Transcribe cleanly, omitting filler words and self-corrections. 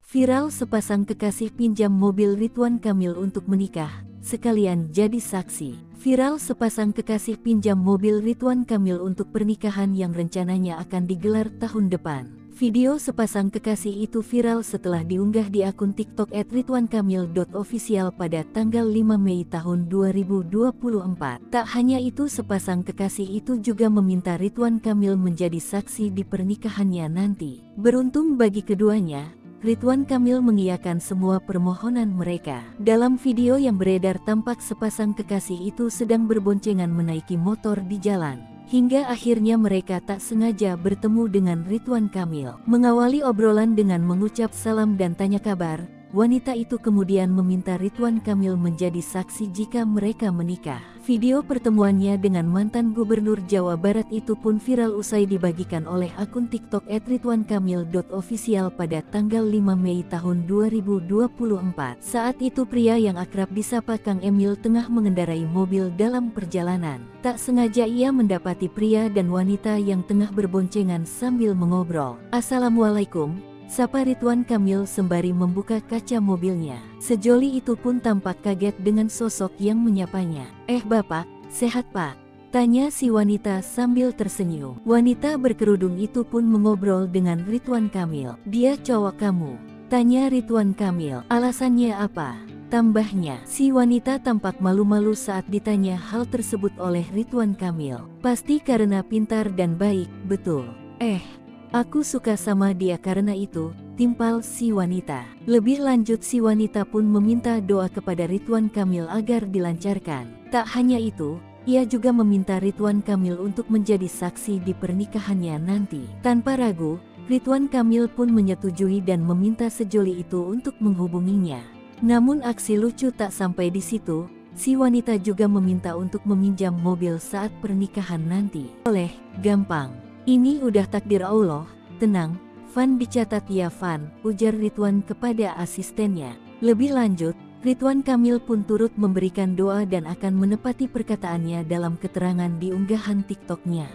Viral sepasang kekasih pinjam mobil Ridwan Kamil untuk menikah, sekalian jadi saksi. Viral sepasang kekasih pinjam mobil Ridwan Kamil untuk pernikahan yang rencananya akan digelar tahun depan. Video sepasang kekasih itu viral setelah diunggah di akun TikTok @ridwankamil.official pada tanggal 5 Mei tahun 2024. Tak hanya itu, sepasang kekasih itu juga meminta Ridwan Kamil menjadi saksi di pernikahannya nanti. Beruntung bagi keduanya, Ridwan Kamil mengiyakan semua permohonan mereka. Dalam video yang beredar tampak sepasang kekasih itu sedang berboncengan menaiki motor di jalan. Hingga akhirnya mereka tak sengaja bertemu dengan Ridwan Kamil. Mengawali obrolan dengan mengucap salam dan tanya kabar, wanita itu kemudian meminta Ridwan Kamil menjadi saksi jika mereka menikah. Video pertemuannya dengan mantan Gubernur Jawa Barat itu pun viral usai dibagikan oleh akun TikTok @ridwankamil.official pada tanggal 5 Mei tahun 2024. Saat itu pria yang akrab disapa Kang Emil tengah mengendarai mobil dalam perjalanan. Tak sengaja ia mendapati pria dan wanita yang tengah berboncengan sambil mengobrol. "Assalamualaikum," sapa Ridwan Kamil sembari membuka kaca mobilnya. Sejoli itu pun tampak kaget dengan sosok yang menyapanya. Bapak, sehat Pak?" tanya si wanita sambil tersenyum. Wanita berkerudung itu pun mengobrol dengan Ridwan Kamil. "Dia cowok kamu?" tanya Ridwan Kamil. "Alasannya apa?" tambahnya. Si wanita tampak malu-malu saat ditanya hal tersebut oleh Ridwan Kamil. "Pasti karena pintar dan baik, betul?" Aku suka sama dia karena itu," timpal si wanita. Lebih lanjut, si wanita pun meminta doa kepada Ridwan Kamil agar dilancarkan. Tak hanya itu, ia juga meminta Ridwan Kamil untuk menjadi saksi di pernikahannya nanti. Tanpa ragu, Ridwan Kamil pun menyetujui dan meminta sejoli itu untuk menghubunginya. Namun aksi lucu tak sampai di situ, si wanita juga meminta untuk meminjam mobil saat pernikahan nanti. Gampang. Ini udah takdir Allah, tenang, Van dicatat ya Van, ujar Ridwan kepada asistennya. Lebih lanjut, Ridwan Kamil pun turut memberikan doa dan akan menepati perkataannya dalam keterangan di unggahan TikToknya.